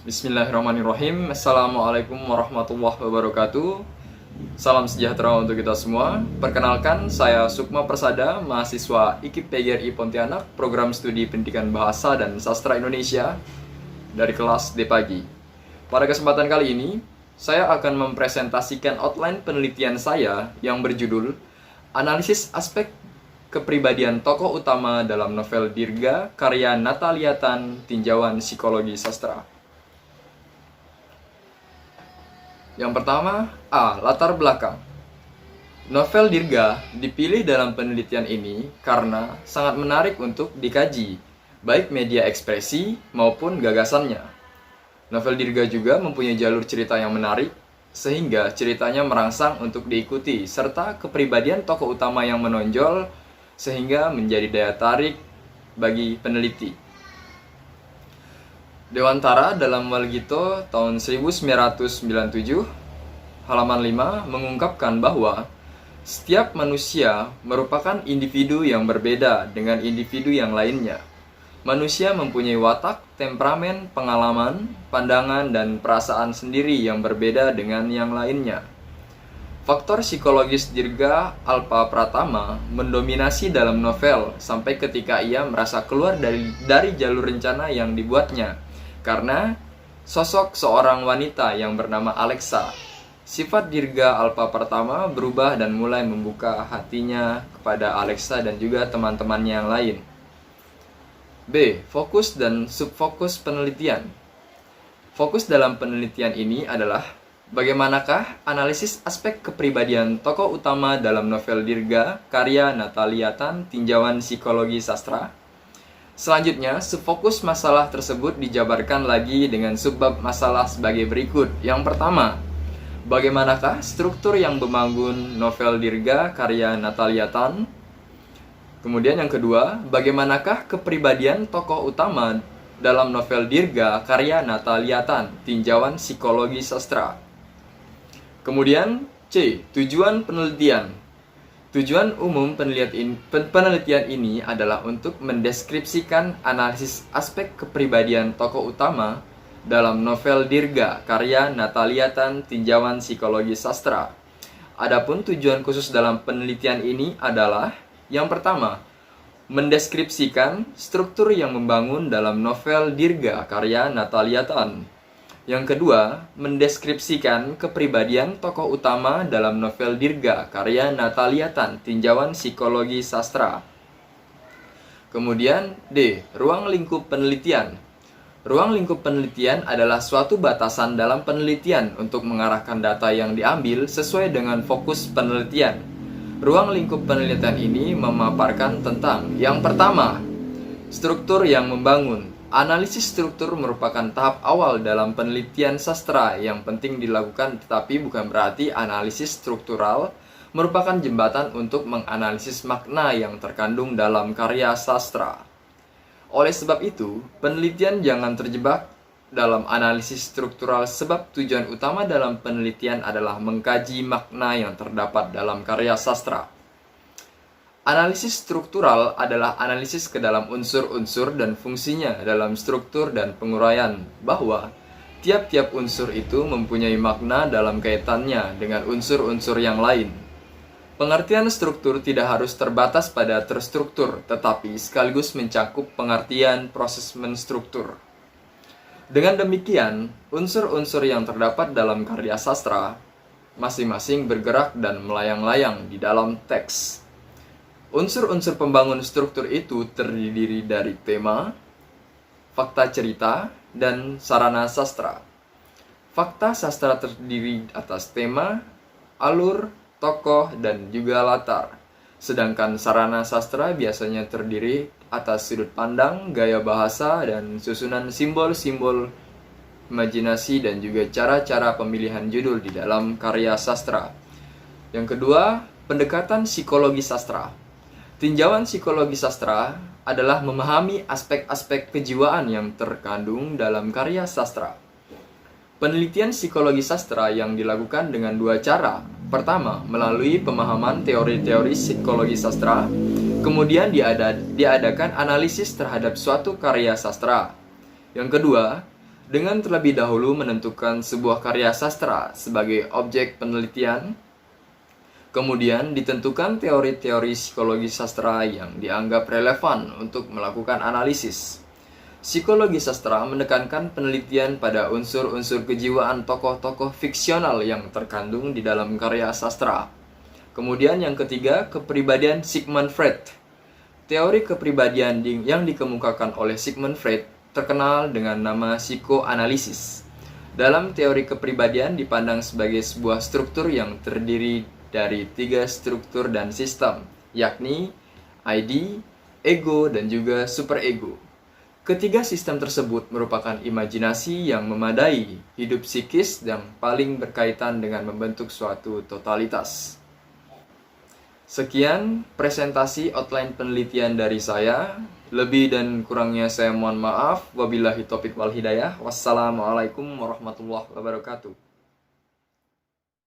Bismillahirrahmanirrahim. Assalamualaikum warahmatullahi wabarakatuh. Salam sejahtera untuk kita semua. Perkenalkan, saya Sukma Persada, mahasiswa IKIP PGRI Pontianak, Program Studi Pendidikan Bahasa dan Sastra Indonesia dari kelas D pagi. Pada kesempatan kali ini, saya akan mempresentasikan outline penelitian saya yang berjudul Analisis Aspek Kepribadian Tokoh Utama dalam Novel Dirga karya Natalia Tan, Tinjauan Psikologi Sastra. Yang pertama, latar belakang. Novel Dirga dipilih dalam penelitian ini karena sangat menarik untuk dikaji, baik media ekspresi maupun gagasannya. Novel Dirga juga mempunyai jalur cerita yang menarik, sehingga ceritanya merangsang untuk diikuti, serta kepribadian tokoh utama yang menonjol, sehingga menjadi daya tarik bagi peneliti. Dewantara dalam Walgito tahun 1997, halaman 5 mengungkapkan bahwa setiap manusia merupakan individu yang berbeda dengan individu yang lainnya. Manusia mempunyai watak, temperamen, pengalaman, pandangan, dan perasaan sendiri yang berbeda dengan yang lainnya. Faktor psikologis Dirga Alpa Pratama mendominasi dalam novel sampai ketika ia merasa keluar dari jalur rencana yang dibuatnya. Karena sosok seorang wanita yang bernama Alexa, sifat Dirga Alpa Pratama berubah dan mulai membuka hatinya kepada Alexa dan juga teman-temannya yang lain. B. Fokus dan subfokus penelitian. Fokus dalam penelitian ini adalah bagaimanakah analisis aspek kepribadian tokoh utama dalam novel Dirga karya Natalia Tan, Tinjauan Psikologi Sastra. Selanjutnya, subfokus masalah tersebut dijabarkan lagi dengan subbab masalah sebagai berikut. Yang pertama, bagaimanakah struktur yang membangun novel Dirga karya Natalia Tan? Kemudian yang kedua, bagaimanakah kepribadian tokoh utama dalam novel Dirga karya Natalia Tan, Tinjauan Psikologi Sastra? Kemudian C. Tujuan penelitian. Tujuan umum penelitian ini adalah untuk mendeskripsikan analisis aspek kepribadian tokoh utama dalam novel Dirga karya Natalia Tan, Tinjauan Psikologi Sastra. Adapun tujuan khusus dalam penelitian ini adalah yang pertama, mendeskripsikan struktur yang membangun dalam novel Dirga karya Natalia Tan. Yang kedua, mendeskripsikan kepribadian tokoh utama dalam novel Dirga karya Natalia Tan, Tinjauan Psikologi Sastra. Kemudian D. Ruang lingkup penelitian. Ruang lingkup penelitian adalah suatu batasan dalam penelitian untuk mengarahkan data yang diambil sesuai dengan fokus penelitian. Ruang lingkup penelitian ini memaparkan tentang yang pertama, struktur yang membangun. Analisis struktur merupakan tahap awal dalam penelitian sastra yang penting dilakukan, tetapi bukan berarti analisis struktural merupakan jembatan untuk menganalisis makna yang terkandung dalam karya sastra. Oleh sebab itu, penelitian jangan terjebak dalam analisis struktural sebab tujuan utama dalam penelitian adalah mengkaji makna yang terdapat dalam karya sastra. Analisis struktural adalah analisis ke dalam unsur-unsur dan fungsinya dalam struktur dan penguraian, bahwa tiap-tiap unsur itu mempunyai makna dalam kaitannya dengan unsur-unsur yang lain. Pengertian struktur tidak harus terbatas pada terstruktur, tetapi sekaligus mencakup pengertian proses menstruktur. Dengan demikian, unsur-unsur yang terdapat dalam karya sastra masing-masing bergerak dan melayang-layang di dalam teks. Unsur-unsur pembangun struktur itu terdiri dari tema, fakta cerita, dan sarana sastra. Fakta sastra terdiri atas tema, alur, tokoh, dan juga latar. Sedangkan sarana sastra biasanya terdiri atas sudut pandang, gaya bahasa, dan susunan simbol-simbol, imajinasi, dan juga cara-cara pemilihan judul di dalam karya sastra. Yang kedua, pendekatan psikologi sastra. Tinjauan psikologi sastra adalah memahami aspek-aspek kejiwaan yang terkandung dalam karya sastra. Penelitian psikologi sastra yang dilakukan dengan dua cara. Pertama, melalui pemahaman teori-teori psikologi sastra. Kemudian diadakan analisis terhadap suatu karya sastra. Yang kedua, Dengan terlebih dahulu menentukan sebuah karya sastra sebagai objek penelitian, kemudian ditentukan teori-teori psikologi sastra yang dianggap relevan untuk melakukan analisis. Psikologi sastra menekankan penelitian pada unsur-unsur kejiwaan tokoh-tokoh fiksional yang terkandung di dalam karya sastra. Kemudian yang ketiga, kepribadian Sigmund Freud. Teori kepribadian yang dikemukakan oleh Sigmund Freud terkenal dengan nama psikoanalisis. Dalam teori kepribadian dipandang sebagai sebuah struktur yang terdiri dari 3 struktur dan sistem, yakni ID, ego, dan juga superego. Ketiga sistem tersebut merupakan imajinasi yang memadai hidup psikis dan paling berkaitan dengan membentuk suatu totalitas. Sekian presentasi outline penelitian dari saya. Lebih dan kurangnya saya mohon maaf. Wabillahi taufiq wal hidayah. Wassalamualaikum warahmatullahi wabarakatuh.